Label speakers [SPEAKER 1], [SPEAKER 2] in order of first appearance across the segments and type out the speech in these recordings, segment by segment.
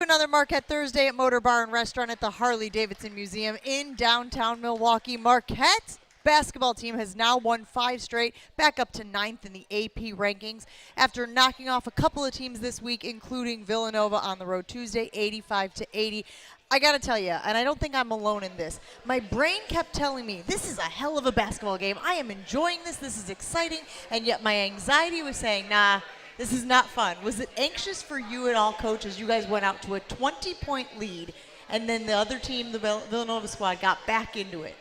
[SPEAKER 1] another Marquette Thursday at Motor Bar and Restaurant at the Harley Davidson Museum in downtown Milwaukee. Marquette's basketball team has now won 5 straight, back up to 9th in the AP rankings after knocking off a couple of teams this week, including Villanova on the road Tuesday, 85-80. I gotta tell you, and I don't think I'm alone in this, my brain kept telling me, this is a hell of a basketball game. I am enjoying this is exciting, and yet my anxiety was saying, nah, this is not fun. Was it anxious for you at all, Coach, as you guys went out to a 20-point lead, and then the other team, the Villanova squad, got back into it?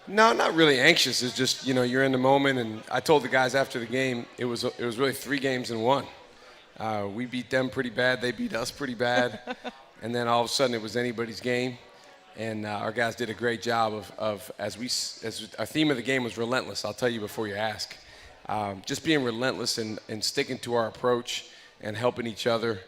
[SPEAKER 2] No, not really anxious. It's just, you're in the moment, and I told the guys after the game, it was really 3 games in 1. We beat them pretty bad. They beat us pretty bad. And then all of a sudden it was anybody's game. And our guys did a great job of as our theme of the game was relentless. I'll tell you before you ask. Just being relentless and sticking to our approach and helping each other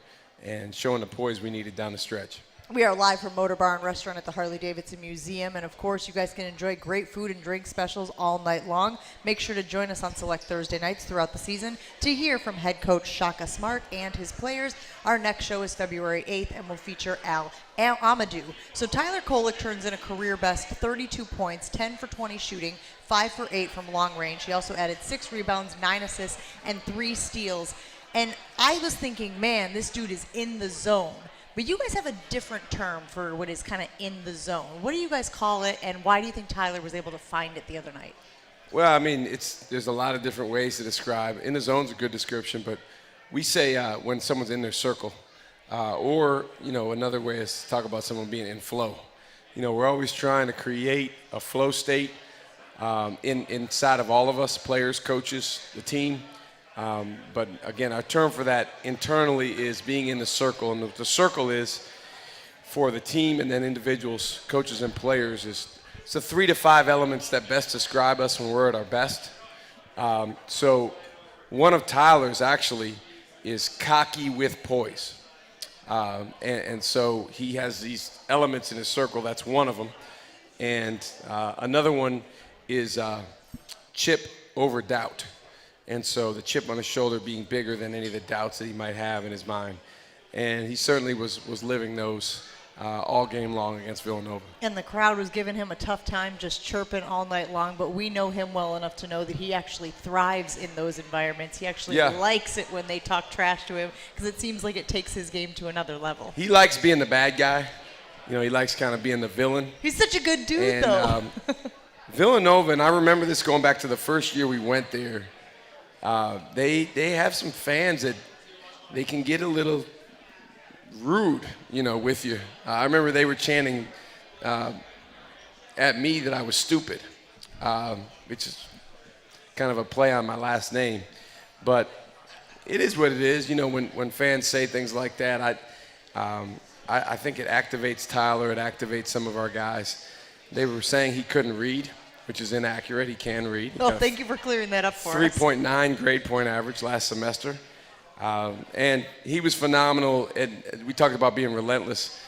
[SPEAKER 2] and showing the poise we needed down the stretch.
[SPEAKER 1] We are live from Motor Bar and Restaurant at the Harley-Davidson Museum, and of course, you guys can enjoy great food and drink specials all night long. Make sure to join us on select Thursday nights throughout the season to hear from head coach Shaka Smart and his players. Our next show is February 8th, and will feature Al Amadou. So Tyler Kolek turns in a career-best 32 points, 10 for 20 shooting, 5 for 8 from long range. He also added 6 rebounds, 9 assists, and 3 steals. And I was thinking, man, this dude is in the zone. But you guys have a different term for what is kind of in the zone. What do you guys call it, and why do you think Tyler was able to find it the other night?
[SPEAKER 2] Well, I mean, there's a lot of different ways to describe. In the zone's a good description, but we say when someone's in their circle, or another way is to talk about someone being in flow. We're always trying to create a flow state inside of all of us, players, coaches, the team. But again, our term for that internally is being in the circle, and the circle is for the team and then individuals, coaches and players. It's the 3 to 5 elements that best describe us when we're at our best. So one of Tyler's actually is cocky with poise, and so he has these elements in his circle. That's one of them, and another one is chip over doubt. And so the chip on his shoulder being bigger than any of the doubts that he might have in his mind. And he certainly was living those all game long against Villanova.
[SPEAKER 1] And the crowd was giving him a tough time, just chirping all night long. But we know him well enough to know that he actually thrives in those environments. He actually likes it when they talk trash to him, because it seems like it takes his game to another level.
[SPEAKER 2] He likes being the bad guy. He likes kind of being the villain.
[SPEAKER 1] He's such a good dude, though.
[SPEAKER 2] Villanova, and I remember this going back to the first year we went there, they have some fans that they can get a little rude, with you. I remember they were chanting at me that I was stupid, which is kind of a play on my last name. But it is what it is. When fans say things like that, I think it activates Tyler. It activates some of our guys. They were saying he couldn't read, which is inaccurate. He can read.
[SPEAKER 1] Oh, thank you for clearing that up for us.
[SPEAKER 2] 3.9 grade point average last semester. And he was phenomenal. And we talked about being relentless,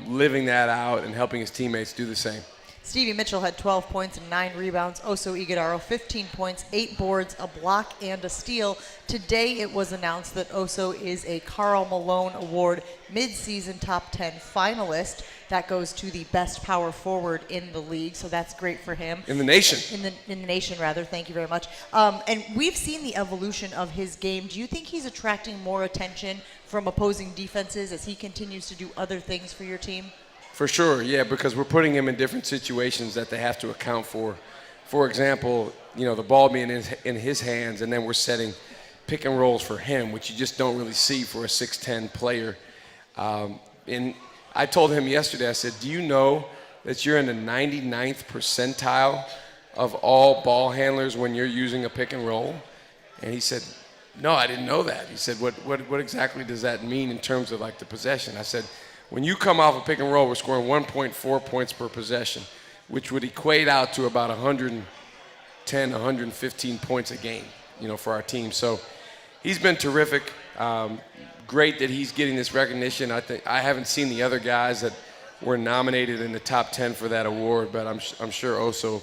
[SPEAKER 2] living that out and helping his teammates do the same.
[SPEAKER 1] Stevie Mitchell had 12 points and 9 rebounds. Oso Ighodaro, 15 points, 8 boards, a block, and a steal. Today it was announced that Oso is a Karl Malone Award mid-season top 10 finalist. That goes to the best power forward in the league, so that's great for him.
[SPEAKER 2] In the nation.
[SPEAKER 1] In the nation, rather. Thank you very much. And we've seen the evolution of his game. Do you think he's attracting more attention from opposing defenses as he continues to do other things for your team?
[SPEAKER 2] For sure, yeah, because we're putting him in different situations that they have to account for. For example, the ball being in his hands, and then we're setting pick and rolls for him, which you just don't really see for a 6'10 player. And I told him yesterday, I said, do you know that you're in the 99th percentile of all ball handlers when you're using a pick and roll? And he said, no, I didn't know that. He said, what exactly does that mean in terms of like the possession? I said, when you come off a pick and roll, we're scoring 1.4 points per possession, which would equate out to about 110, 115 points a game, for our team. So he's been terrific. Great that he's getting this recognition. I haven't seen the other guys that were nominated in the top 10 for that award, but I'm sure Oso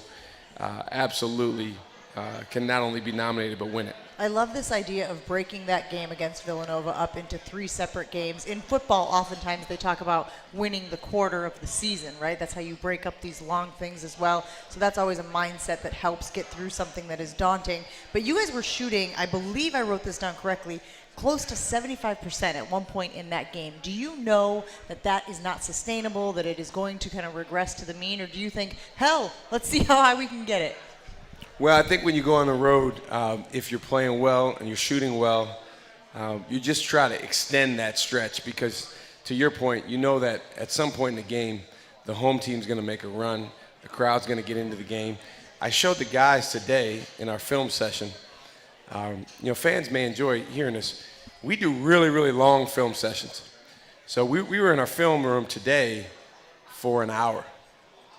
[SPEAKER 2] absolutely can not only be nominated but win it.
[SPEAKER 1] I love this idea of breaking that game against Villanova up into 3 separate games. In football, oftentimes they talk about winning the quarter of the season, right? That's how you break up these long things as well. So that's always a mindset that helps get through something that is daunting. But you guys were shooting, I believe I wrote this down correctly, close to 75% at one point in that game. Do you know that that is not sustainable, that it is going to kind of regress to the mean, or do you think, hell, let's see how high we can get it?
[SPEAKER 2] Well, I think when you go on the road, if you're playing well and you're shooting well, you just try to extend that stretch because, to your point, you know that at some point in the game, the home team's going to make a run, the crowd's going to get into the game. I showed the guys today in our film session, fans may enjoy hearing this. We do really, really long film sessions. So we were in our film room today for an hour,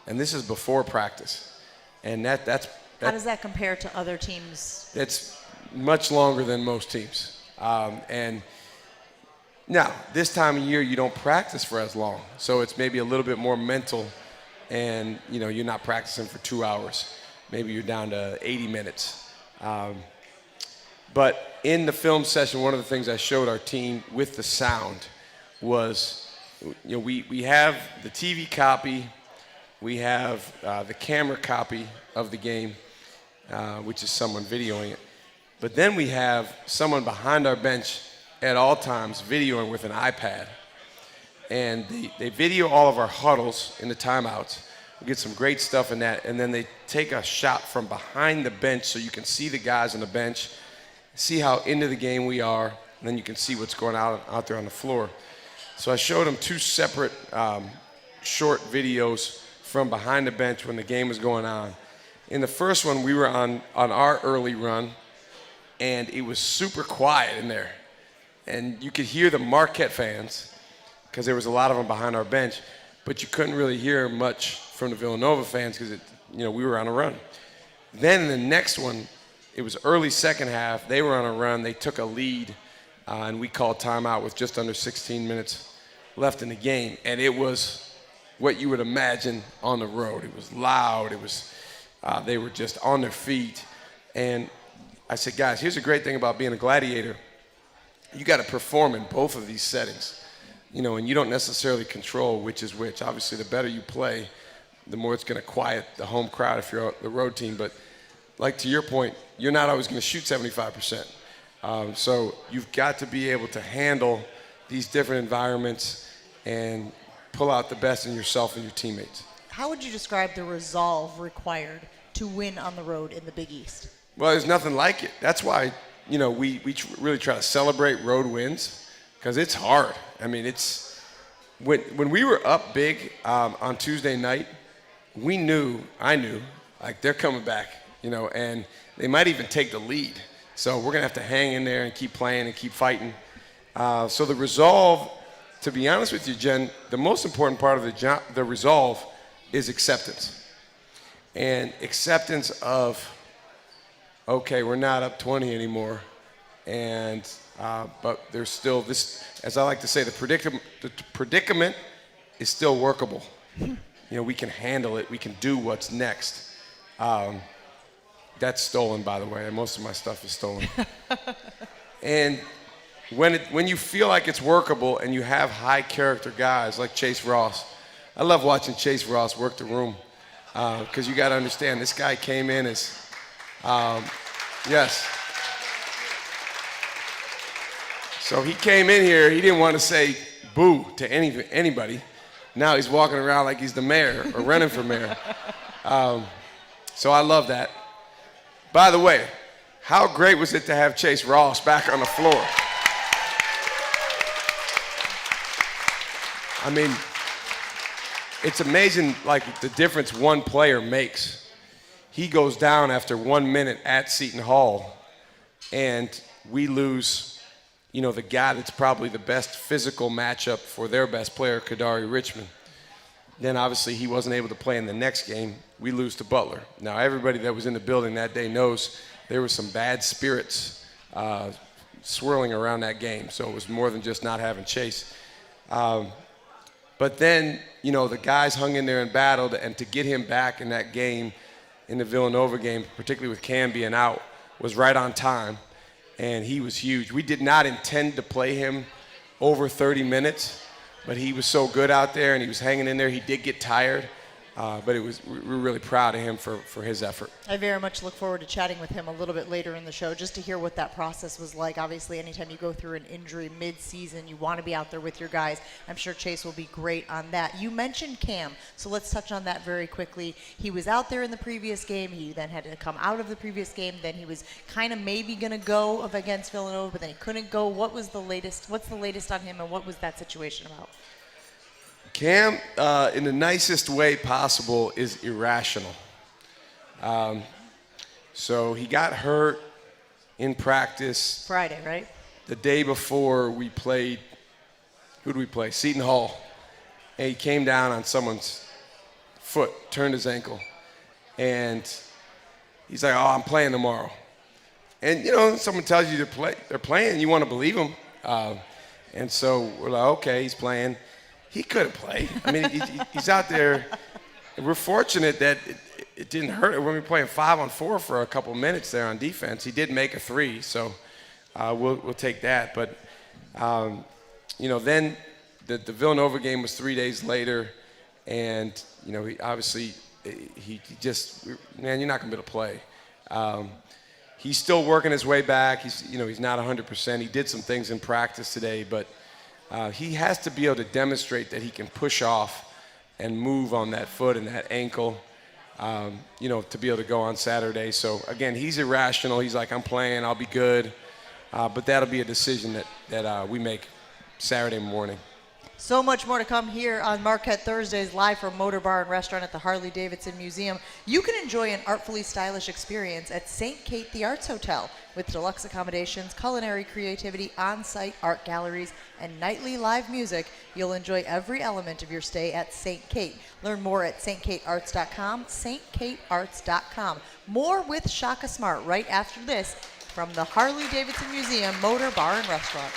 [SPEAKER 2] and this is before practice. And that's
[SPEAKER 1] how does that compare to other teams?
[SPEAKER 2] It's much longer than most teams. And now, this time of year, you don't practice for as long. So it's maybe a little bit more mental, and you're not practicing for 2 hours. Maybe you're down to 80 minutes. But in the film session, one of the things I showed our team with the sound was, we have the TV copy, we have the camera copy of the game, which is someone videoing it. But then we have someone behind our bench at all times videoing with an iPad. And they video all of our huddles in the timeouts. We get some great stuff in that. And then they take a shot from behind the bench so you can see the guys on the bench, see how into the game we are, and then you can see what's going on out there on the floor. So I showed them 2 separate short videos from behind the bench when the game was going on. In the first one, we were on our early run, and it was super quiet in there. And you could hear the Marquette fans, because there was a lot of them behind our bench, but you couldn't really hear much from the Villanova fans because we were on a run. Then in the next one, it was early second half. They were on a run. They took a lead, and we called timeout with just under 16 minutes left in the game. And it was what you would imagine on the road. It was loud. It was they were just on their feet. And I said, guys, here's the great thing about being a gladiator. You got to perform in both of these settings, and you don't necessarily control which is which. Obviously, the better you play, the more it's going to quiet the home crowd if you're the road team. But like to your point, you're not always going to shoot 75%. So you've got to be able to handle these different environments and pull out the best in yourself and your teammates.
[SPEAKER 1] How would you describe the resolve required to win on the road in the Big East?
[SPEAKER 2] Well, there's nothing like it. That's why, we really try to celebrate road wins because it's hard. I mean, it's when we were up big on Tuesday night, I knew, like they're coming back, and they might even take the lead. So we're going to have to hang in there and keep playing and keep fighting. So the resolve, to be honest with you, Jen, the most important part of the resolve is acceptance. And acceptance of, okay, we're not up 20 anymore, and but there's still this, as I like to say, the predicament is still workable. We can handle it. We can do what's next. That's stolen, by the way. Most of my stuff is stolen. And when you feel like it's workable and you have high character guys like Chase Ross, I love watching Chase Ross work the room because you got to understand this guy came in as yes. So he came in here. He didn't want to say boo to anybody. Now he's walking around like he's the mayor or running for mayor. So I love that. By the way, how great was it to have Chase Ross back on the floor? I mean, it's amazing, like, the difference one player makes. He goes down after 1 minute at Seton Hall, and we lose, the guy that's probably the best physical matchup for their best player, Kadari Richmond. Then obviously he wasn't able to play in the next game. We lose to Butler. Now everybody that was in the building that day knows there were some bad spirits swirling around that game. So it was more than just not having Chase. But then, the guys hung in there and battled, and to get him back in that game, in the Villanova game, particularly with Cam being out, was right on time, and he was huge. We did not intend to play him over 30 minutes, but he was so good out there, and he was hanging in there. He did get tired, but we're really proud of him for his effort.
[SPEAKER 1] I very much look forward to chatting with him a little bit later in the show just to hear what that process was like. Obviously, anytime you go through an injury mid-season, you want to be out there with your guys. I'm sure Chase will be great on that. You mentioned Cam, so let's touch on that very quickly. He was out there in the previous game. He then had to come out of the previous game. Then he was kind of maybe going to go against Villanova, but then he couldn't go. What's the latest on him, and what was that situation about?
[SPEAKER 2] Cam, in the nicest way possible, is irrational. So he got hurt in practice
[SPEAKER 1] Friday, right?
[SPEAKER 2] the day before we played. Who did we play? Seton Hall. And he came down on someone's foot, turned his ankle, and he's like, "Oh, I'm playing tomorrow." And someone tells you they're playing, you want to believe them. And so we're like, "Okay, he's playing." He couldn't play. I mean, he's out there. We're fortunate that it didn't hurt. When we were playing 5-on-4 for a couple minutes there on defense, he did make a 3, so we'll take that. But then the Villanova game was 3 days later, and he obviously he just, man, you're not gonna be able to play. He's still working his way back. He's not 100%. He did some things in practice today, but he has to be able to demonstrate that he can push off and move on that foot and that ankle, to be able to go on Saturday. So, again, he's irrational. He's like, "I'm playing, I'll be good." But that'll be a decision that we make Saturday morning.
[SPEAKER 1] So much more to come here on Marquette Thursdays, live from Motor Bar and Restaurant at the Harley Davidson Museum. You can enjoy an artfully stylish experience at St. Kate the Arts Hotel with deluxe accommodations, culinary creativity, on-site art galleries, and nightly live music. You'll enjoy every element of your stay at St. Kate. Learn more at stkatearts.com, stkatearts.com. More with Shaka Smart right after this from the Harley Davidson Museum, Motor Bar and Restaurant.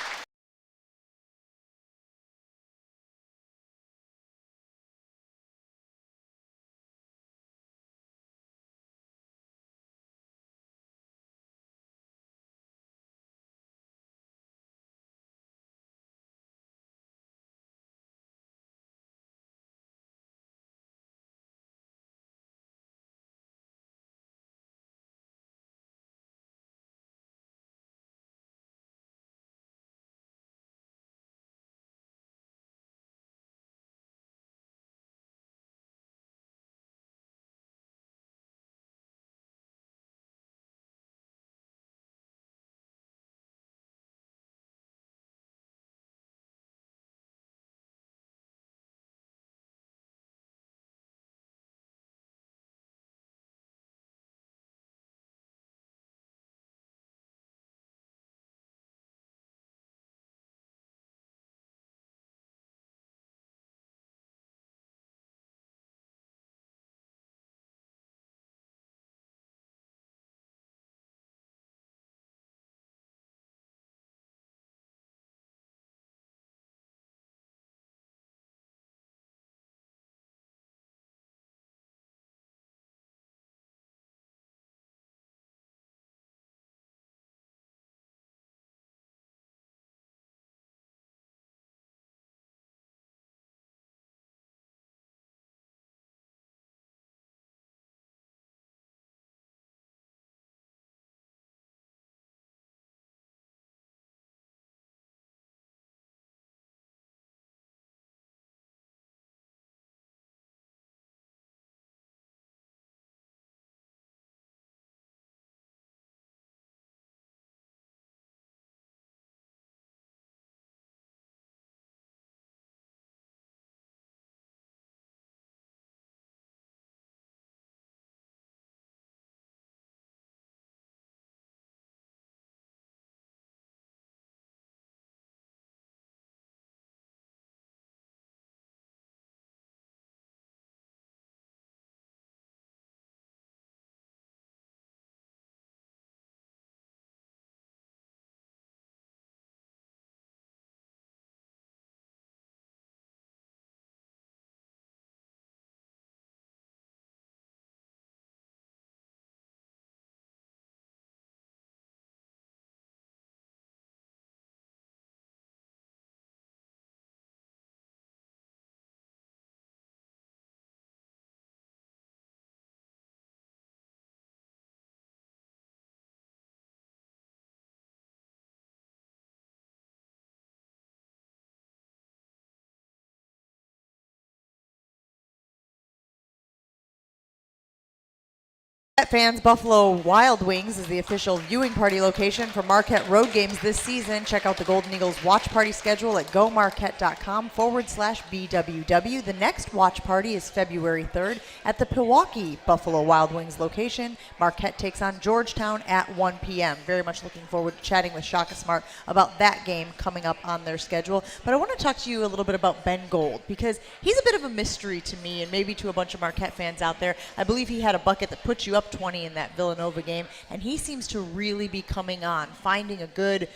[SPEAKER 1] Fans, Buffalo Wild Wings is the official viewing party location for Marquette road games this season. Check out the Golden Eagles watch party schedule at gomarquette.com/BWW. The next watch party is February 3rd at the Milwaukee Buffalo Wild Wings location. Marquette takes on Georgetown at 1 p.m. Very much looking forward to chatting with Shaka Smart about that game coming up on their schedule. But I want to talk to you a little bit about Ben Gold, because he's a bit of a mystery to me and maybe to a bunch of Marquette fans out there. I believe he had a bucket that put you up 20 in that Villanova game, and he seems to really be coming on, finding a good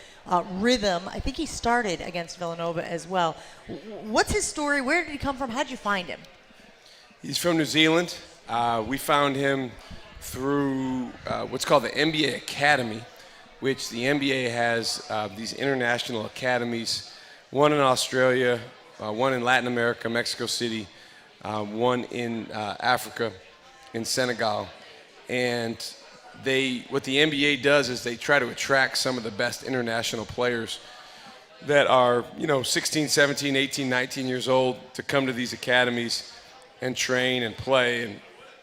[SPEAKER 1] rhythm. I think he started against Villanova as well. What's his story? Where did he come from? How did you find him?
[SPEAKER 2] He's from New Zealand. We found him through what's called the NBA Academy, which the NBA has these international academies, one in Australia, one in Latin America, Mexico City, one in Africa, in Senegal. And what the NBA does is they try to attract some of the best international players that are, 16, 17, 18, 19 years old to come to these academies and train and play and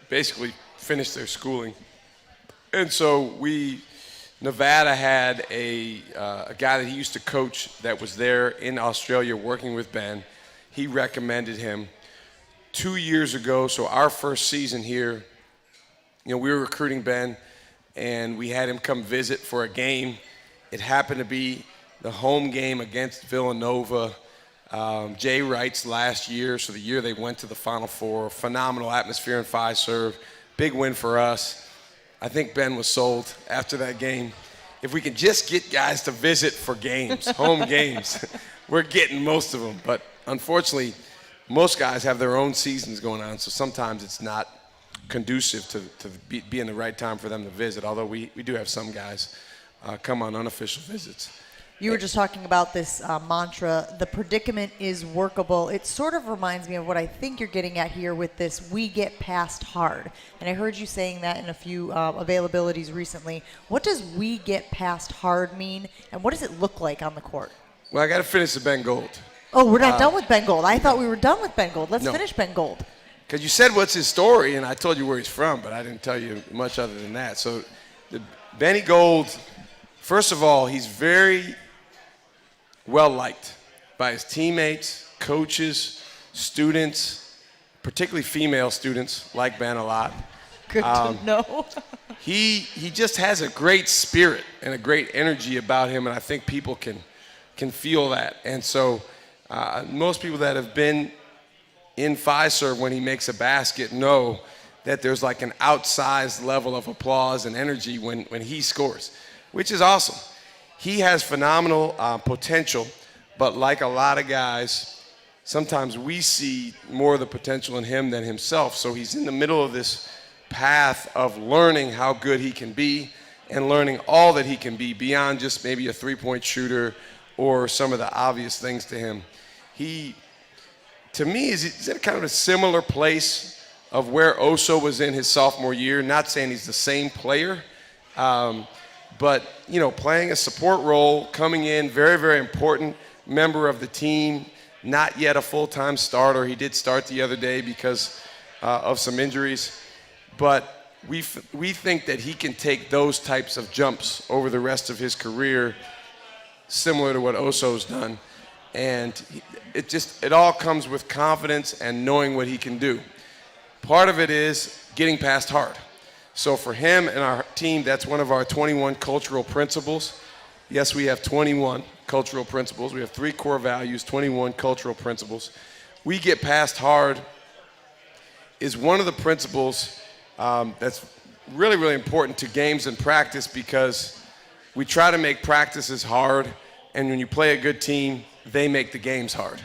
[SPEAKER 2] basically finish their schooling. And so Nevada had a guy that he used to coach that was there in Australia working with Ben. He recommended him 2 years ago. So our first season here, we were recruiting Ben, and we had him come visit for a game. It happened to be the home game against Villanova, Jay Wright's last year, so the year they went to the Final Four. Phenomenal atmosphere in Fiserv, big win for us. I think Ben was sold after that game. If we can just get guys to visit for games, home games, we're getting most of them. But unfortunately, most guys have their own seasons going on, so sometimes it's not conducive to be in the right time for them to visit, although we do have some guys come on unofficial visits.
[SPEAKER 1] You were just talking about this mantra, the predicament is workable. It sort of reminds me of what I think you're getting at here with this, we get past hard. And I heard you saying that in a few availabilities recently. What does we get past hard mean, and what does it look like on the court?
[SPEAKER 2] Well, I got to finish the Ben Gold.
[SPEAKER 1] Oh, we're not done with Ben Gold. I thought we were done with Ben Gold. Let's finish Ben Gold.
[SPEAKER 2] Because you said what's his story, and I told you where he's from, but I didn't tell you much other than that. So Benny Gold, first of all, he's very well-liked by his teammates, coaches, students, particularly female students like Ben a lot.
[SPEAKER 1] Good to know.
[SPEAKER 2] He just has a great spirit and a great energy about him, and I think people can feel that. And so most people that have been in Fiserv when he makes a basket know that there's like an outsized level of applause and energy when he scores, which is awesome. He has phenomenal potential, but like a lot of guys, sometimes we see more of the potential in him than himself. So he's in the middle of this path of learning how good he can be and learning all that he can be beyond just maybe a three-point shooter or some of the obvious things to him. He, to me, is at kind of a similar place of where Oso was in his sophomore year. Not saying he's the same player, but playing a support role, coming in, very, very important member of the team, not yet a full-time starter. He did start the other day because of some injuries, but we think that he can take those types of jumps over the rest of his career, similar to what Oso's done. And it all comes with confidence and knowing what he can do. Part of it is getting past hard. So for him and our team, that's one of our 21 cultural principles. Yes, we have 21 cultural principles. We have 3 core values, 21 cultural principles. We get past hard is one of the principles that's really, really important to games and practice, because we try to make practices hard, and when you play a good team, they make the games hard.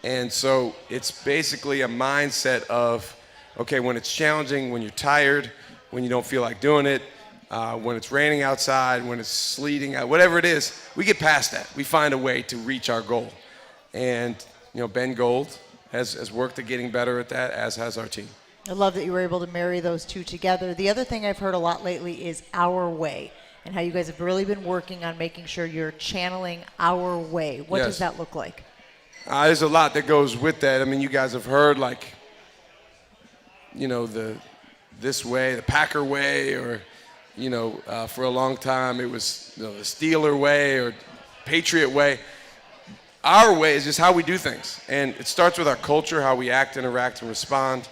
[SPEAKER 2] And so it's basically a mindset of, okay, when it's challenging, when you're tired, when you don't feel like doing it, when it's raining outside, when it's sleeting out, whatever it is, we get past that. We find a way to reach our goal. And, Ben Gold has worked at getting better at that, as has our team.
[SPEAKER 1] I love that you were able to marry those two together. The other thing I've heard a lot lately is our way, and how you guys have really been working on making sure you're channeling our way. What does that look like?
[SPEAKER 2] There's a lot that goes with that. I mean, you guys have heard, the this way, the Packer way, or, for a long time it was the Steeler way or Patriot way. Our way is just how we do things. And it starts with our culture, how we act, interact, and respond,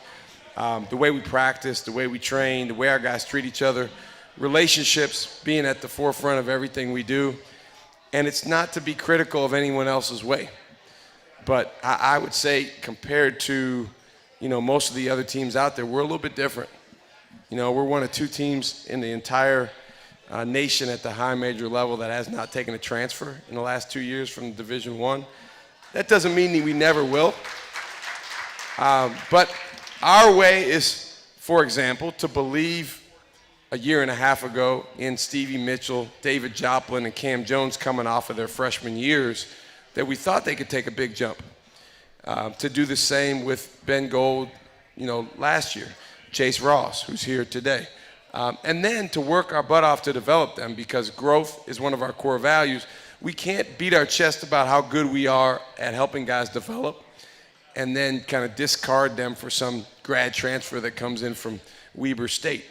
[SPEAKER 2] the way we practice, the way we train, the way our guys treat each other, relationships being at the forefront of everything we do. And it's not to be critical of anyone else's way. But I would say compared to, most of the other teams out there, we're a little bit different. We're one of 2 teams in the entire nation at the high major level that has not taken a transfer in the last 2 years from Division I. That doesn't mean that we never will. But our way is, for example, to believe a year and a half ago in Stevie Mitchell, David Joplin, and Cam Jones coming off of their freshman years that we thought they could take a big jump. To do the same with Ben Gold, last year. Chase Ross, who's here today. And then to work our butt off to develop them, because growth is one of our core values. We can't beat our chest about how good we are at helping guys develop and then kind of discard them for some grad transfer that comes in from Weber State.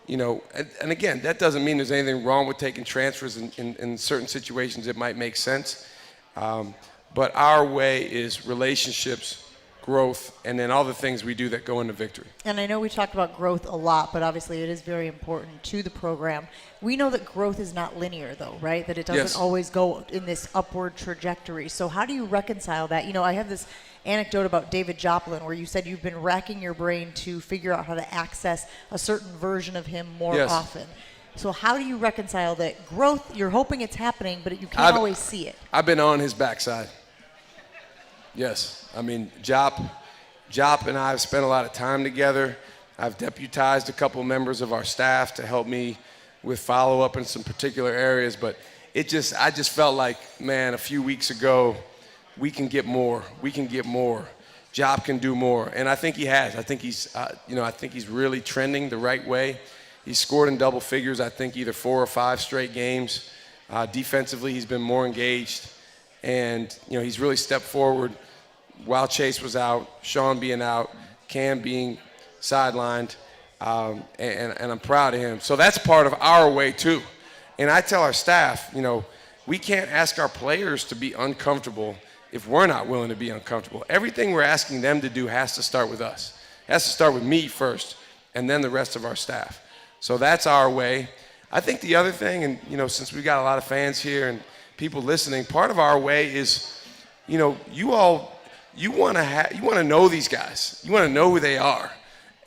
[SPEAKER 2] And again, that doesn't mean there's anything wrong with taking transfers in certain situations. It might make sense. But our way is relationships, growth, and then all the things we do that go into victory.
[SPEAKER 1] And I know we talked about growth a lot, but obviously it is very important to the program. We know that growth is not linear, though, right? That it doesn't always go in this upward trajectory. So how do you reconcile that? I have this anecdote about David Joplin where you said you've been racking your brain to figure out how to access a certain version of him more often. So how do you reconcile that growth? You're hoping it's happening, but you can't always see it.
[SPEAKER 2] I've been on his backside. Yes. I mean, Jop and I have spent a lot of time together. I've deputized a couple members of our staff to help me with follow-up in some particular areas. But I just felt like, man, a few weeks ago, we can get more. We can get more. Jop can do more. And I think he has. I think he's really trending the right way. He's scored in double figures, I think, either 4 or 5 straight games. Defensively, he's been more engaged. And, he's really stepped forward while Chase was out, Sean being out, Cam being sidelined, and I'm proud of him. So that's part of our way, too. And I tell our staff, we can't ask our players to be uncomfortable if we're not willing to be uncomfortable. Everything we're asking them to do has to start with us. It has to start with me first, and then the rest of our staff. So that's our way. I think the other thing, and since we've got a lot of fans here and people listening, part of our way is, you want to know these guys. You want to know who they are.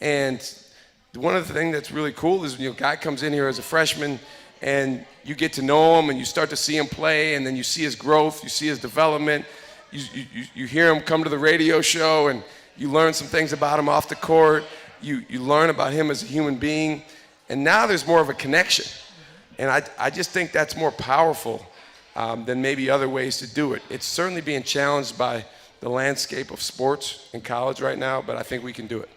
[SPEAKER 2] And one of the things that's really cool is a guy comes in here as a freshman and you get to know him and you start to see him play, and then you see his growth, you see his development. You hear him come to the radio show and you learn some things about him off the court. You learn about him as a human being. And now there's more of a connection. And I just think that's more powerful than maybe other ways to do it. It's certainly being challenged by the landscape of sports in college right now, but I think we can do it.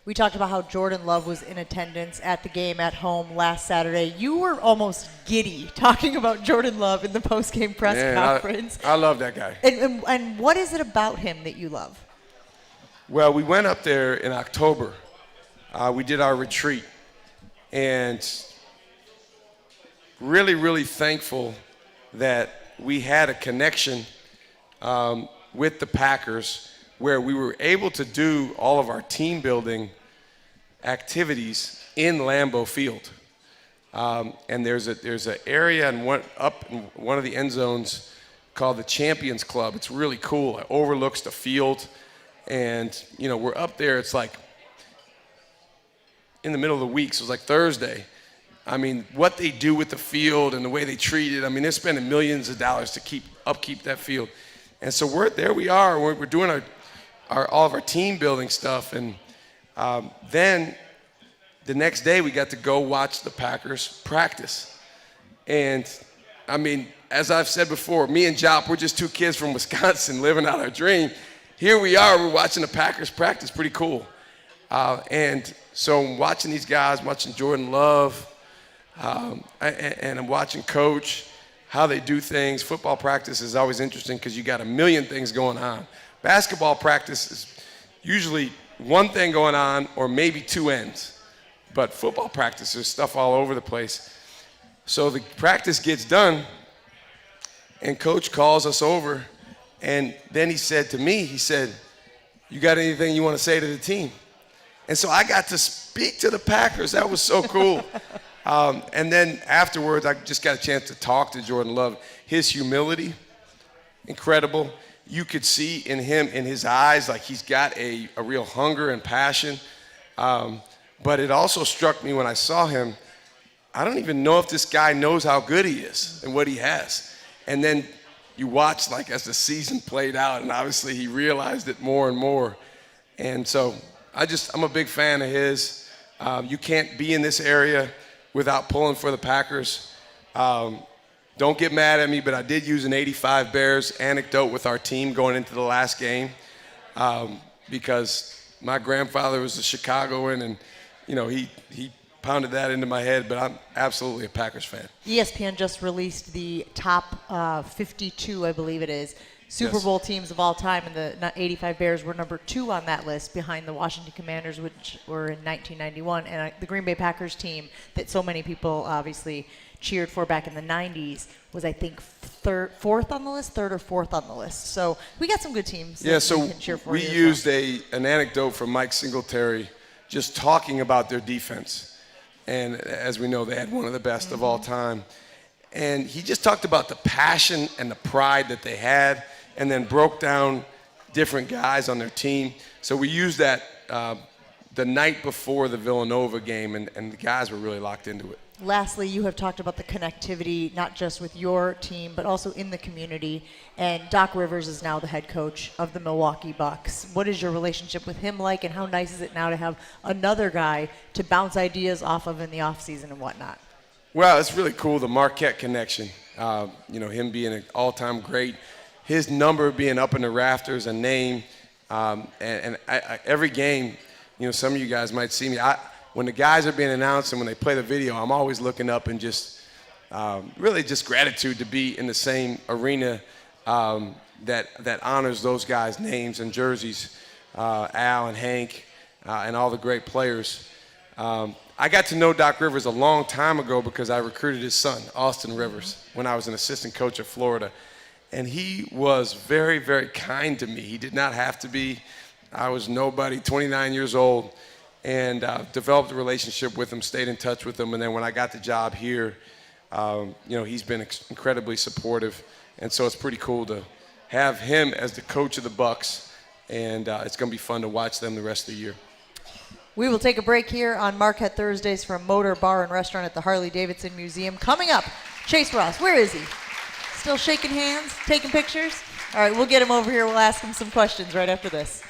[SPEAKER 1] We talked about how Jordan Love was in attendance at the game at home last Saturday. You were almost giddy talking about Jordan Love in the post-game press conference.
[SPEAKER 2] I love that guy.
[SPEAKER 1] And what is it about him that you love?
[SPEAKER 2] Well, we went up there in October. We did our retreat. And really, really thankful that we had a connection with the Packers where we were able to do all of our team building activities in Lambeau Field. And there's an area up in one of the end zones called the Champions Club. It's really cool. It overlooks the field. And, we're up there. It's like in the middle of the week, so it's like Thursday. I mean, what they do with the field and the way they treat it, they're spending millions of dollars to upkeep that field. And so we're doing all of our team building stuff. And then the next day we got to go watch the Packers practice. And as I've said before, me and Jop, we're just 2 kids from Wisconsin living out our dream. Here we are, we're watching the Packers practice, pretty cool. And so I'm watching these guys, watching Jordan Love, and I'm watching Coach, how they do things. Football practice is always interesting because you got a million things going on. Basketball practice is usually one thing going on or maybe 2 ends. But football practice, there's stuff all over the place. So the practice gets done, and coach calls us over, and then he said to me, he said, "You got anything you want to say to the team?" And so I got to speak to the Packers. That was so cool. And then afterwards, I just got a chance to talk to Jordan Love. His humility, incredible. You could see in him, in his eyes, like he's got a real hunger and passion. But it also struck me when I saw him, I don't even know if this guy knows how good he is and what he has. And then you watch, like, as the season played out, and obviously he realized it more and more. And so I'm a big fan of his. You can't be in this area without pulling for the Packers. Don't get mad at me, but I did use an 85 Bears anecdote with our team going into the last game because my grandfather was a Chicagoan, and he pounded that into my head, but I'm absolutely a Packers fan.
[SPEAKER 1] ESPN just released the top 52, I believe it is, Super Bowl teams of all time, and the 85 Bears were number 2 on that list behind the Washington Commanders, which were in 1991, and the Green Bay Packers team that so many people obviously cheered for back in the 90s was, I think, third or fourth on the list. So we got some good teams.
[SPEAKER 2] Yeah, so
[SPEAKER 1] we can cheer for
[SPEAKER 2] we used an anecdote from Mike Singletary just talking about their defense. And as we know, they had one of the best of all time. And he just talked about the passion and the pride that they had, and then broke down different guys on their team. So we used that the night before the Villanova game, and the guys were really locked into it.
[SPEAKER 1] Lastly, you have talked about the connectivity, not just with your team, but also in the community. And Doc Rivers is now the head coach of the Milwaukee Bucks. What is your relationship with him like, and how nice is it now to have another guy to bounce ideas off of in the offseason and whatnot?
[SPEAKER 2] Well, it's really cool, the Marquette connection. Him being an all-time great, his number being up in the rafters, a name, and every game, some of you guys might see me. When the guys are being announced and when they play the video, I'm always looking up and just really just gratitude to be in the same arena that honors those guys' names and jerseys, Al and Hank, and all the great players. I got to know Doc Rivers a long time ago because I recruited his son, Austin Rivers, when I was an assistant coach at Florida. And he was very, very kind to me. He did not have to be. I was nobody, 29 years old, and developed a relationship with him, stayed in touch with him. And then when I got the job here, he's been incredibly supportive. And so it's pretty cool to have him as the coach of the Bucks. And it's going to be fun to watch them the rest of the year.
[SPEAKER 1] We will take a break here on Marquette Thursdays from Motor Bar and Restaurant at the Harley Davidson Museum. Coming up, Chase Ross. Where is he? Still shaking hands, taking pictures? All right, we'll get him over here. We'll ask him some questions right after this.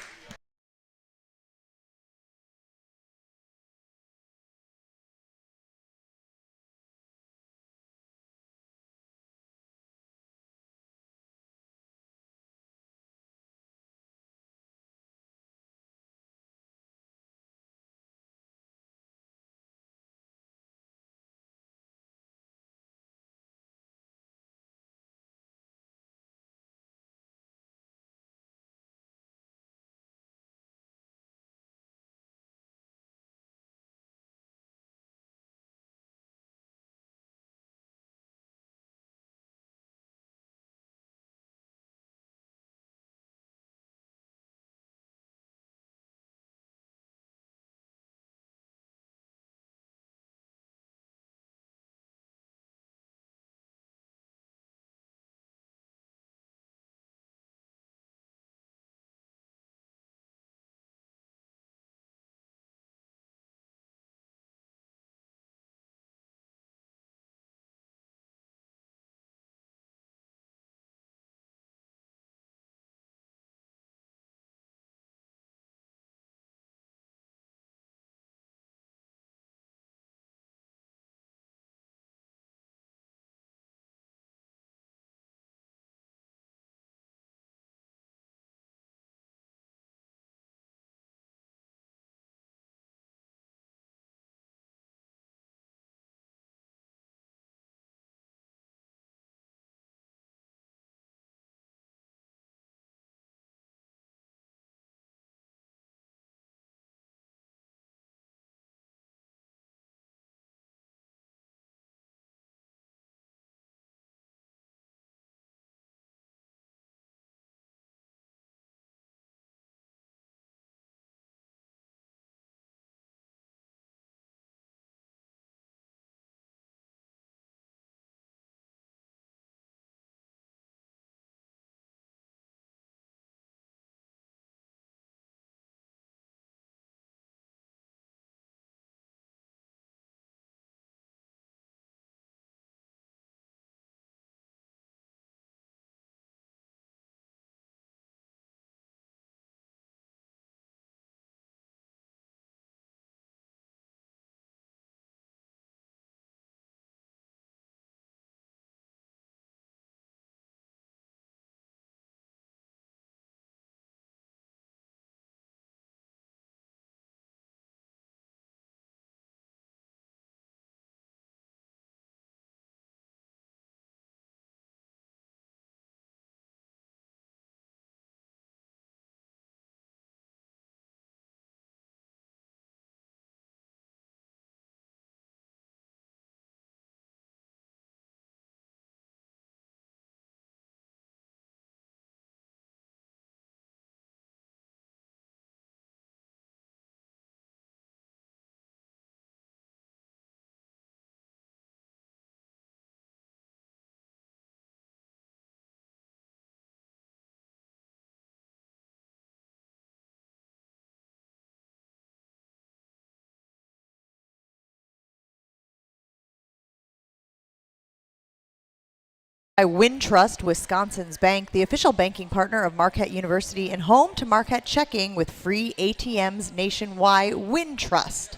[SPEAKER 1] Wintrust, Wisconsin's bank, the official banking partner of Marquette University and home to Marquette Checking with free ATMs nationwide. Wintrust.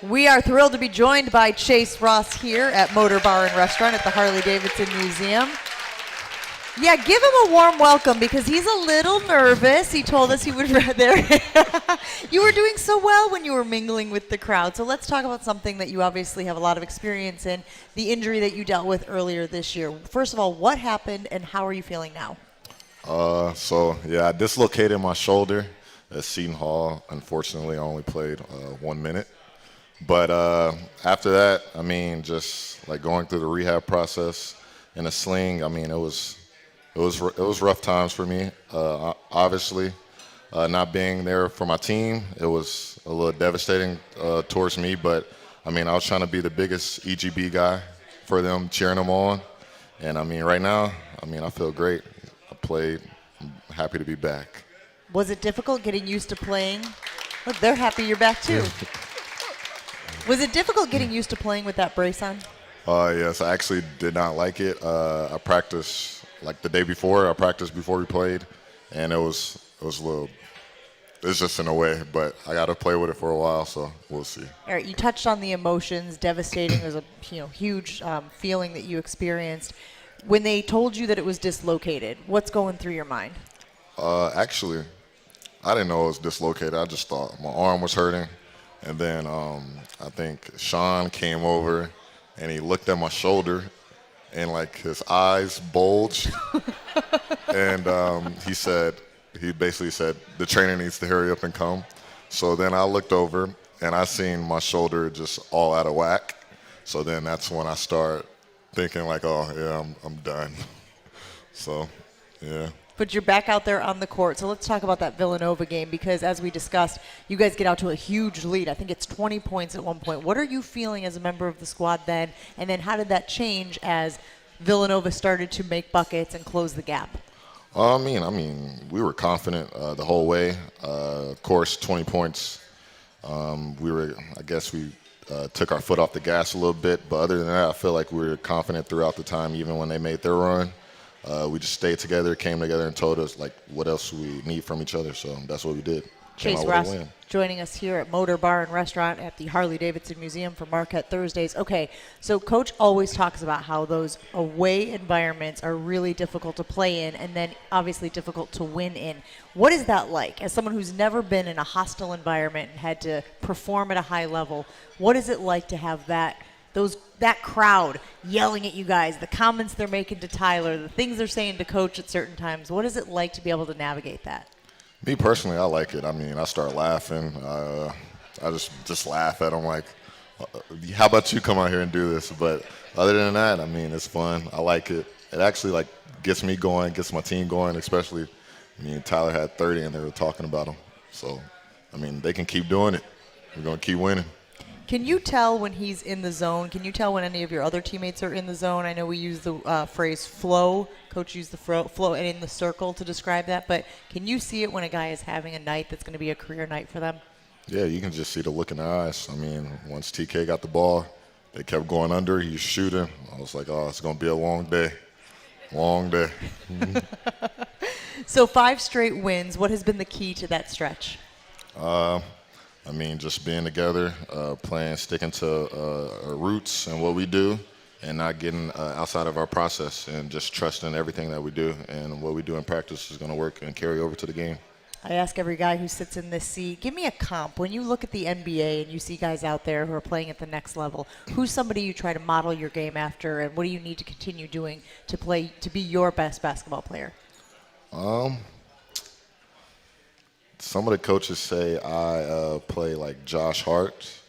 [SPEAKER 1] We are thrilled to be joined by Chase Ross here at Motor Bar and Restaurant at the Harley Davidson Museum. Yeah, give him a warm welcome because he's a little nervous. He told us he would rather. You were doing so well when you were mingling with the crowd. So let's talk about something that you obviously have a lot of experience in, the injury that you dealt with earlier this year. First of all, what happened and how are you feeling now?
[SPEAKER 3] I dislocated my shoulder at Seton Hall. Unfortunately, I only played 1 minute. But after that, I mean, just like going through the rehab process in a sling, I mean, it was rough times for me. Obviously, not being there for my team, it was a little devastating towards me. But I mean, I was trying to be the biggest EGB guy for them, cheering them on. And I mean, right now, I mean, I feel great. I played. I'm happy to be back.
[SPEAKER 1] Was it difficult getting used to playing? Look, they're happy you're back too. Was it difficult getting used to playing with that brace on?
[SPEAKER 3] Yes, I actually did not like it. I practiced like the day before. I practiced before we played, and it was a little. It's just in a way, but I got to play with it for a while, so we'll see.
[SPEAKER 1] All right, you touched on the emotions, devastating. There's a huge feeling that you experienced when they told you that it was dislocated. What's going through your mind?
[SPEAKER 3] Actually, I didn't know it was dislocated. I just thought my arm was hurting. And then I think Sean came over and he looked at my shoulder and like his eyes bulged. And he basically said, the trainer needs to hurry up and come. So then I looked over and I seen my shoulder just all out of whack. So then that's when I start thinking like, oh yeah, I'm done. So, yeah.
[SPEAKER 1] But you're back out there on the court. So let's talk about that Villanova game because as we discussed, you guys get out to a huge lead. I think it's 20 points at one point. What are you feeling as a member of the squad then? And then how did that change as Villanova started to make buckets and close the gap?
[SPEAKER 3] I mean, we were confident the whole way. Of course, 20 points. We took our foot off the gas a little bit. But other than that, I feel like we were confident throughout the time, even when they made their run. We just stayed together, came together, and told us like what else we need from each other. So that's what we did.
[SPEAKER 1] Chase Ross joining us here at Motor Bar and Restaurant at the Harley Davidson Museum for Marquette Thursdays. Okay, so Coach always talks about how those away environments are really difficult to play in and then obviously difficult to win in. What is that like? As someone who's never been in a hostile environment and had to perform at a high level, what is it like to have that crowd yelling at you guys, the comments they're making to Tyler, the things they're saying to Coach at certain times? What is it like to be able to navigate that?
[SPEAKER 3] Me personally, I like it. I mean, I start laughing. I just laugh at them like, how about you come out here and do this? But other than that, I mean, it's fun. I like it. It actually like gets me going, gets my team going, especially, I mean, Tyler had 30 and they were talking about him. So, I mean, they can keep doing it. We're going to keep winning.
[SPEAKER 1] Can you tell when he's in the zone? Can you tell when any of your other teammates are in the zone? I know we use the phrase flow. Coach used the flow and in the circle to describe that. But can you see it when a guy is having a night that's going to be a career night for them?
[SPEAKER 3] Yeah, you can just see the look in their eyes. I mean, once TK got the ball, they kept going under. He was shooting. I was like, oh, it's going to be a long day. Long day.
[SPEAKER 1] So 5 straight wins. What has been the key to that stretch?
[SPEAKER 3] I mean, just being together, playing, sticking to our roots and what we do, and not getting outside of our process, and just trusting everything that we do. And what we do in practice is going to work and carry over to the game.
[SPEAKER 1] I ask every guy who sits in this seat, give me a comp. When you look at the NBA and you see guys out there who are playing at the next level, who's somebody you try to model your game after, and what do you need to continue doing to be your best basketball player?
[SPEAKER 3] some of the coaches say I play like Josh Hart.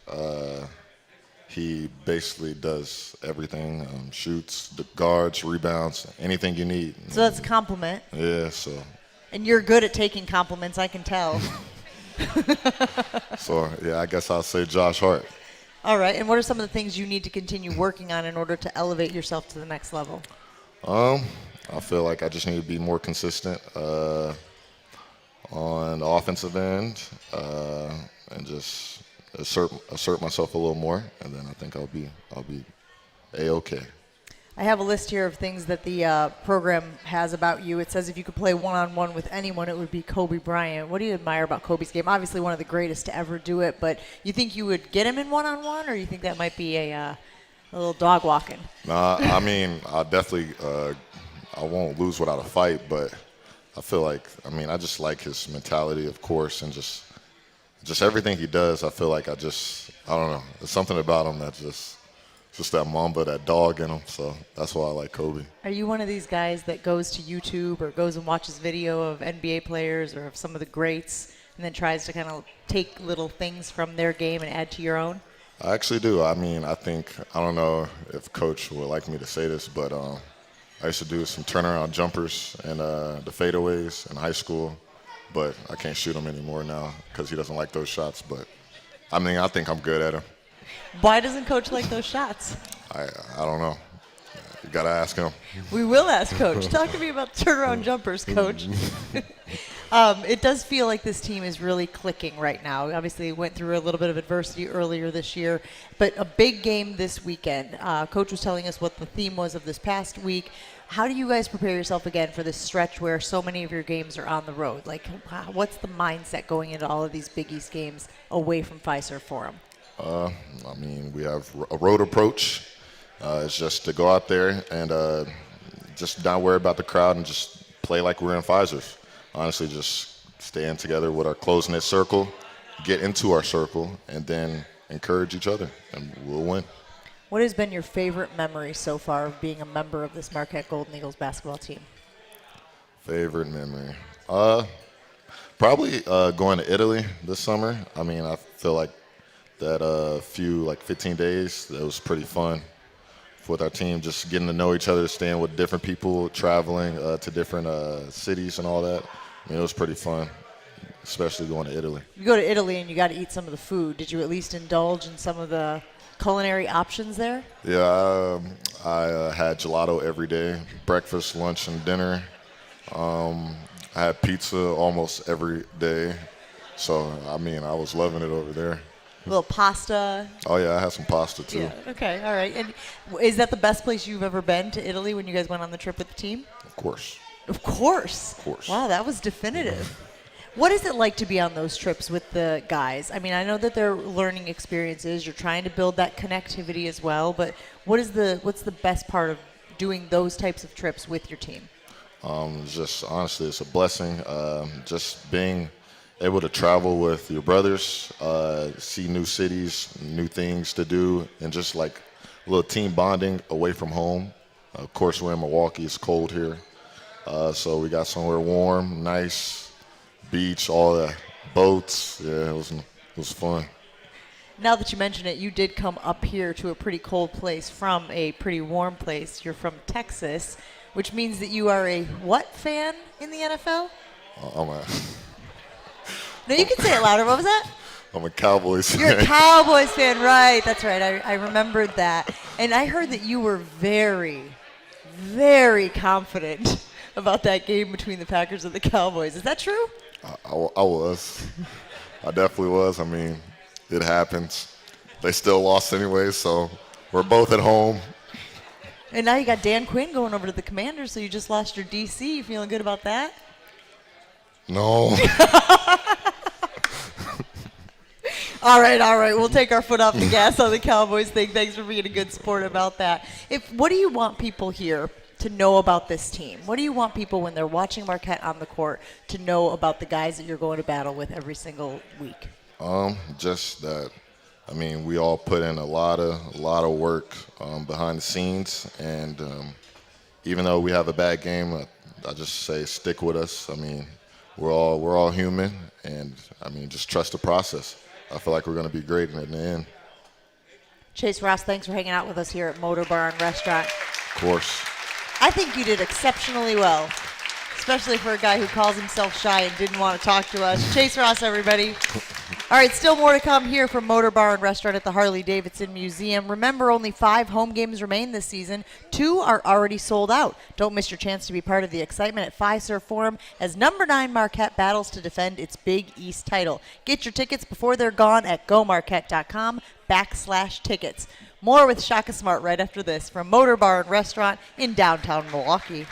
[SPEAKER 3] He basically does everything, shoots, the guards, rebounds, anything you need.
[SPEAKER 1] So that's a compliment.
[SPEAKER 3] Yeah, so.
[SPEAKER 1] And you're good at taking compliments, I can tell.
[SPEAKER 3] So, yeah, I guess I'll say Josh Hart.
[SPEAKER 1] All right, and what are some of the things you need to continue working on in order to elevate yourself to the next level?
[SPEAKER 3] I feel like I just need to be more consistent on the offensive end and just assert myself a little more, and then I think I'll be A-okay.
[SPEAKER 1] I have a list here of things that the program has about you. It says if you could play one-on-one with anyone, it would be Kobe Bryant. What do you admire about Kobe's game? Obviously one of the greatest to ever do it, but you think you would get him in one-on-one, or you think that might be a little dog walking?
[SPEAKER 3] Nah, I mean, I definitely I won't lose without a fight, but I feel like, I mean, I just like his mentality, of course, and just everything he does. I feel like I don't know. There's something about him that just that Mamba, that dog in him. So that's why I like Kobe.
[SPEAKER 1] Are you one of these guys that goes to YouTube or goes and watches video of NBA players or of some of the greats and then tries to kind of take little things from their game and add to your own?
[SPEAKER 3] I actually do. I mean, I don't know if Coach would like me to say this, but I used to do some turnaround jumpers and the fadeaways in high school, but I can't shoot them anymore now because he doesn't like those shots. But, I mean, I think I'm good at them.
[SPEAKER 1] Why doesn't Coach like those shots?
[SPEAKER 3] I don't know. You got to ask him.
[SPEAKER 1] We will ask Coach. Talk to me about turnaround jumpers, Coach. It does feel like this team is really clicking right now. Obviously, went through a little bit of adversity earlier this year, but a big game this weekend. Coach was telling us what the theme was of this past week. How do you guys prepare yourself again for this stretch where so many of your games are on the road? Like, what's the mindset going into all of these Big East games away from Fiserv Forum?
[SPEAKER 3] I mean, we have a road approach. It's just to go out there and just not worry about the crowd and just play like we're in Fiserv. Honestly, just stay in together with our close-knit circle, get into our circle, and then encourage each other, and we'll win.
[SPEAKER 1] What has been your favorite memory so far of being a member of this Marquette Golden Eagles basketball team?
[SPEAKER 3] Favorite memory? Probably going to Italy this summer. I mean, I feel like that few, like 15 days, that was pretty fun with our team, just getting to know each other, staying with different people, traveling to different cities and all that. I mean, it was pretty fun, especially going to Italy.
[SPEAKER 1] You go to Italy and you got to eat some of the food. Did you at least indulge in some of the culinary options there?
[SPEAKER 3] Yeah, I had gelato every day, breakfast, lunch, and dinner. I had pizza almost every day. So, I mean, I was loving it over there.
[SPEAKER 1] A little pasta.
[SPEAKER 3] Oh, yeah, I had some pasta, too.
[SPEAKER 1] Yeah, okay, all right. And is that the best place you've ever been, to Italy, when you guys went on the trip with the team?
[SPEAKER 3] Of course.
[SPEAKER 1] Of course.
[SPEAKER 3] Of course.
[SPEAKER 1] Wow, that was definitive. What is it like to be on those trips with the guys? I mean, I know that they're learning experiences. You're trying to build that connectivity as well, but what's the best part of doing those types of trips with your team?
[SPEAKER 3] Just honestly, it's a blessing. Just being able to travel with your brothers, see new cities, new things to do, and just like a little team bonding away from home. Of course, we're in Milwaukee. It's cold here. So we got somewhere warm, nice, beach, all the boats. Yeah, it was fun.
[SPEAKER 1] Now that you mention it, you did come up here to a pretty cold place from a pretty warm place. You're from Texas, which means that you are a what fan in the NFL? No, you can say it louder. What was that?
[SPEAKER 3] I'm a Cowboys fan.
[SPEAKER 1] You're a Cowboys fan, right. That's right. I remembered that. And I heard that you were very, very confident about that game between the Packers and the Cowboys. Is that true?
[SPEAKER 3] I was. I definitely was. I mean, it happens. They still lost anyway, so we're both at home.
[SPEAKER 1] And now you got Dan Quinn going over to the Commanders, so you just lost your DC. You feeling good about that?
[SPEAKER 3] No.
[SPEAKER 1] All right. We'll take our foot off the gas on the Cowboys thing. Thanks for being a good sport about that. What do you want people here to know about this team? What do you want people, when they're watching Marquette on the court, to know about the guys that you're going to battle with every single week?
[SPEAKER 3] Just that, I mean, we all put in a lot of work behind the scenes, and even though we have a bad game, I just say stick with us. I mean, we're all human, and I mean, just trust the process. I feel like we're going to be great in the end.
[SPEAKER 1] Chase Ross, thanks for hanging out with us here at Motor Bar and Restaurant.
[SPEAKER 3] Of course.
[SPEAKER 1] I think you did exceptionally well, especially for a guy who calls himself shy and didn't want to talk to us. Chase Ross, everybody. All right, still more to come here from Motor Bar and Restaurant at the Harley Davidson Museum. Remember, only 5 home games remain this season. 2 are already sold out. Don't miss your chance to be part of the excitement at Fiserv Forum as number 9 Marquette battles to defend its Big East title. Get your tickets before they're gone at gomarquette.com/tickets. More with Shaka Smart right after this from Motor Bar and Restaurant in downtown Milwaukee.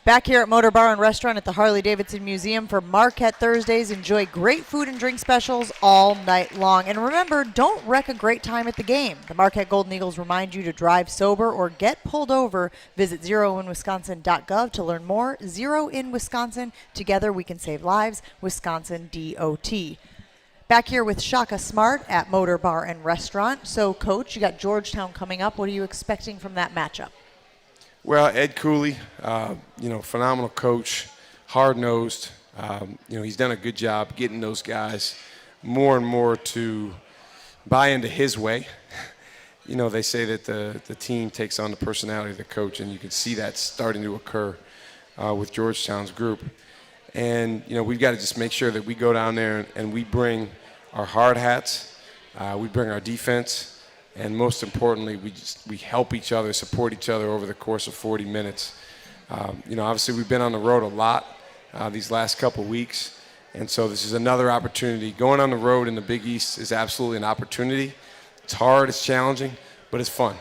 [SPEAKER 1] Back here at Motor Bar and Restaurant at the Harley Davidson Museum for Marquette Thursdays. Enjoy great food and drink specials all night long. And remember, don't wreck a great time at the game. The Marquette Golden Eagles remind you to drive sober or get pulled over. Visit zeroinwisconsin.gov to learn more. Zero in Wisconsin. Together we can save lives. Wisconsin DOT. Back here with Shaka Smart at Motor Bar and Restaurant. So, Coach, you got Georgetown coming up. What are you expecting from that matchup?
[SPEAKER 2] Well, Ed Cooley, phenomenal coach, hard-nosed. He's done a good job getting those guys more and more to buy into his way. they say that the team takes on the personality of the coach, and you can see that starting to occur with Georgetown's group. And, we've got to just make sure that we go down there and we bring our hard hats, we bring our defense, and most importantly, we help each other, support each other over the course of 40 minutes. Obviously we've been on the road a lot these last couple weeks, and so this is another opportunity. Going on the road in the Big East is absolutely an opportunity. It's hard, it's challenging, but it's fun.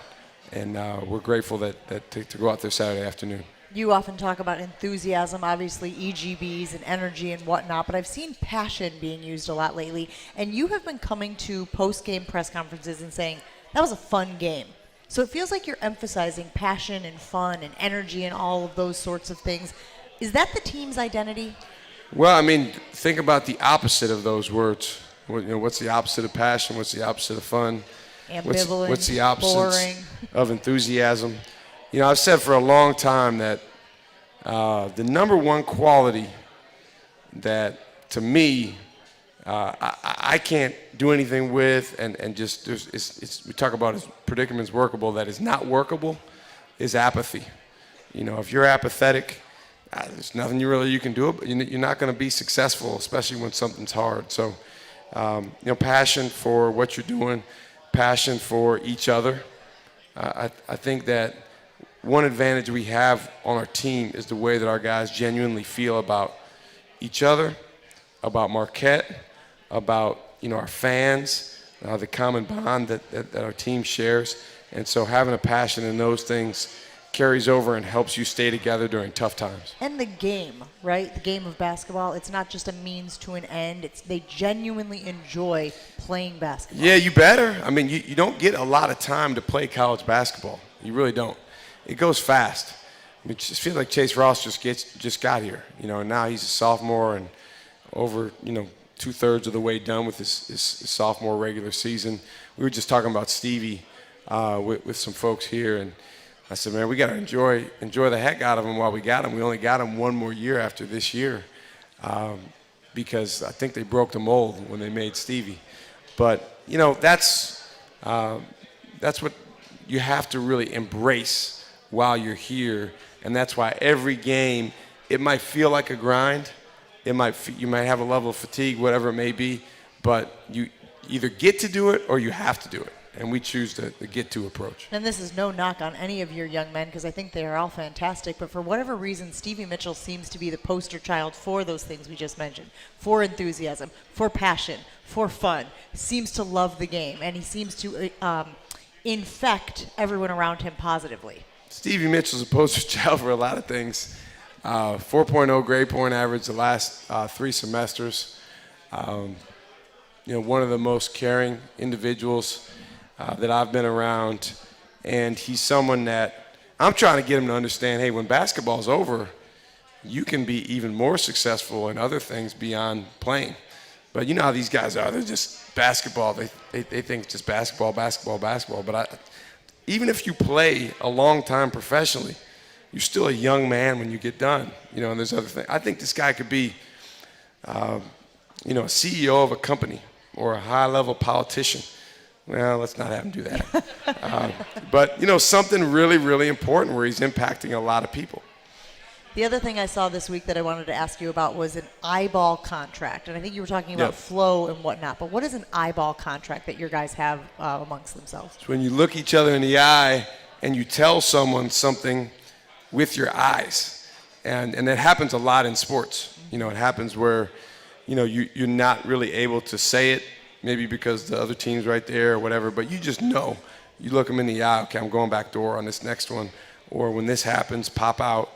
[SPEAKER 2] And we're grateful to go out there Saturday afternoon.
[SPEAKER 1] You often talk about enthusiasm, obviously EGBs and energy and whatnot, but I've seen passion being used a lot lately. And you have been coming to post-game press conferences and saying, that was a fun game. So it feels like you're emphasizing passion and fun and energy and all of those sorts of things. Is that the team's identity?
[SPEAKER 2] Well, think about the opposite of those words. What's the opposite of passion? What's the opposite of fun?
[SPEAKER 1] Ambivalent,
[SPEAKER 2] what's the opposite
[SPEAKER 1] boring
[SPEAKER 2] of enthusiasm? I've said for a long time that the number one quality that, to me, I can't do anything with, and just we talk about as predicaments workable, that is not workable, is apathy. If you're apathetic, there's nothing you can do, but you're not going to be successful, especially when something's hard. So, passion for what you're doing, passion for each other. I think that one advantage we have on our team is the way that our guys genuinely feel about each other, about Marquette, about our fans, the common bond that our team shares. And so having a passion in those things carries over and helps you stay together during tough times.
[SPEAKER 1] And the game, right? The game of basketball, it's not just a means to an end. They genuinely enjoy playing basketball.
[SPEAKER 2] Yeah, you better. You don't get a lot of time to play college basketball. You really don't. It goes fast. It just feels like Chase Ross just got here, and now he's a sophomore and over, 2/3 of the way done with his sophomore regular season. We were just talking about Stevie with some folks here, and I said, man, we got to enjoy the heck out of him while we got him. We only got him one more year after this year because I think they broke the mold when they made Stevie. But, that's what you have to really embrace while you're here, and that's why every game, it might feel like a grind. You might have a level of fatigue, whatever it may be, but you either get to do it or you have to do it. And we choose the get-to approach.
[SPEAKER 1] And this is no knock on any of your young men because I think they are all fantastic. But for whatever reason, Stevie Mitchell seems to be the poster child for those things we just mentioned, for enthusiasm, for passion, for fun. Seems to love the game, and he seems to infect everyone around him positively. Stevie
[SPEAKER 2] Mitchell's a poster child for a lot of things. 4.0 grade point average the last 3 semesters. One of the most caring individuals that I've been around, and he's someone that I'm trying to get him to understand, hey, when basketball's over, you can be even more successful in other things beyond playing. But you know how these guys are. They're just basketball. They think it's just basketball. But even if you play a long time professionally, you're still a young man when you get done. And there's other things. I think this guy could be, a CEO of a company or a high-level politician. Well, let's not have him do that. But, something really, really important where he's impacting a lot of people.
[SPEAKER 1] The other thing I saw this week that I wanted to ask you about was an eyeball contract. And I think you were talking about flow and whatnot. But what is an eyeball contract that your guys have amongst themselves?
[SPEAKER 2] It's when you look each other in the eye and you tell someone something with your eyes. And that happens a lot in sports. It happens where, you're not really able to say it, maybe because the other team's right there or whatever, but you just know. You look them in the eye, okay, I'm going back door on this next one. Or when this happens, pop out.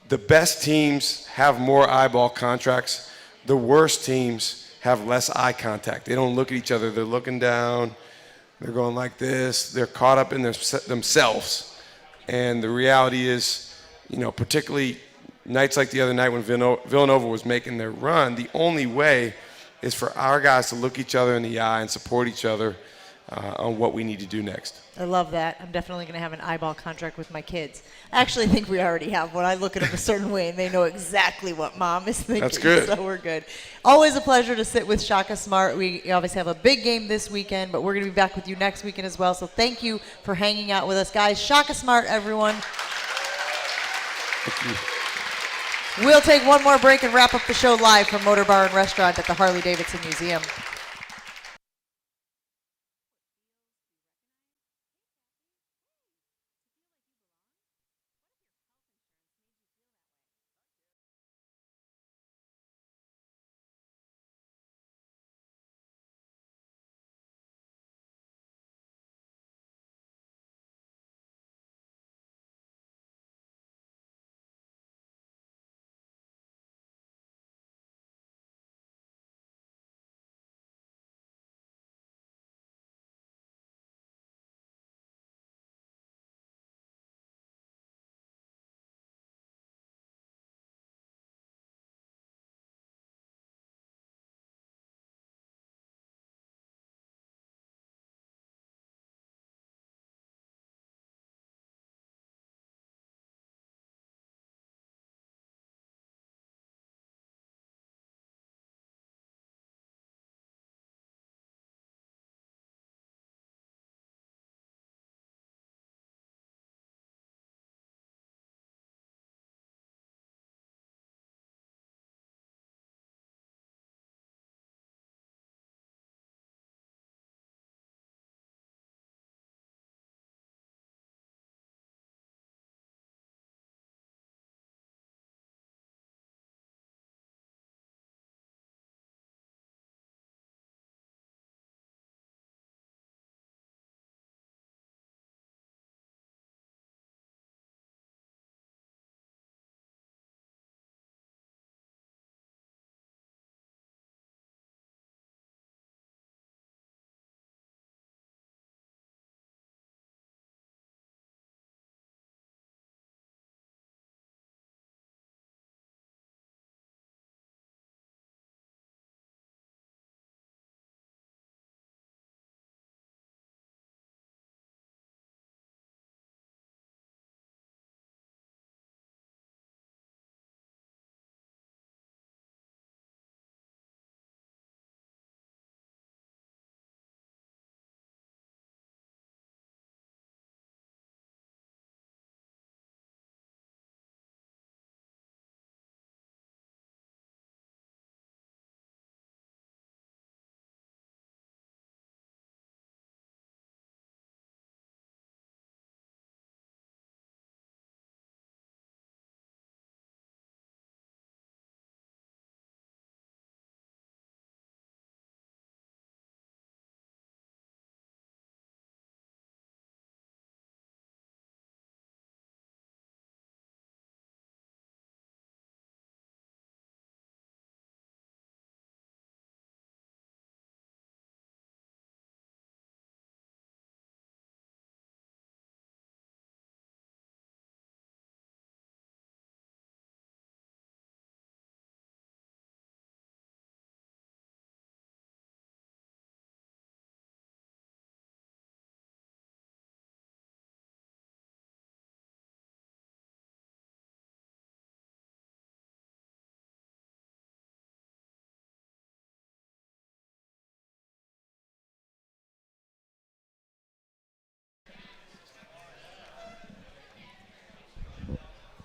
[SPEAKER 2] The best teams have more eyeball contracts. The worst teams have less eye contact. They don't look at each other. They're looking down. They're going like this. They're caught up in themselves. And the reality is, particularly nights like the other night when Villanova was making their run, the only way is for our guys to look each other in the eye and support each other on what we need to do next.
[SPEAKER 1] I love that. I'm definitely going to have an eyeball contract with my kids. I actually think we already have one. I look at them a certain way, and they know exactly what Mom is thinking.
[SPEAKER 2] That's good.
[SPEAKER 1] So we're good. Always a pleasure to sit with Shaka Smart. We obviously have a big game this weekend, but we're going to be back with you next weekend as well. So thank you for hanging out with us, guys. Shaka Smart, everyone.
[SPEAKER 2] Thank you.
[SPEAKER 1] We'll take one more break and wrap up the show live from Motor Bar and Restaurant at the Harley Davidson Museum.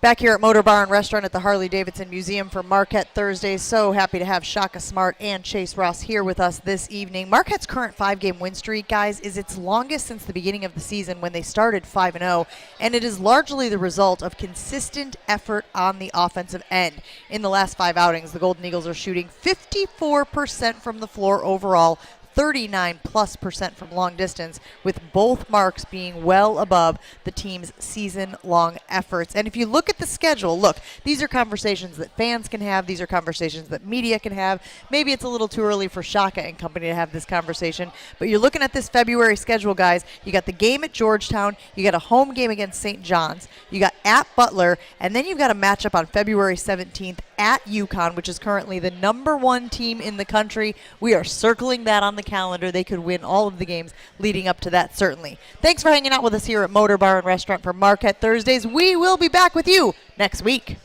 [SPEAKER 1] Back here at Motor Bar and Restaurant at the Harley Davidson Museum for Marquette Thursdays. So happy to have Shaka Smart and Chase Ross here with us this evening. Marquette's current 5-game win streak, guys, is its longest since the beginning of the season when they started 5-0, and it is largely the result of consistent effort on the offensive end. In the last 5 outings, the Golden Eagles are shooting 54% from the floor overall, 39+% from long distance, with both marks being well above the team's season-long efforts. And if you look at the schedule, look, these are conversations that fans can have. These are conversations that media can have. Maybe it's a little too early for Shaka and company to have this conversation, but you're looking at this February schedule, guys. You got the game at Georgetown. You got a home game against St. John's. You got at Butler, and then you've got a matchup on February 17th at UConn, which is currently the #1 team in the country. We are circling that on the calendar. They could win all of the games leading up to that, certainly. Thanks for hanging out with us here at Motor Bar and Restaurant for Marquette Thursdays. We will be back with you next week.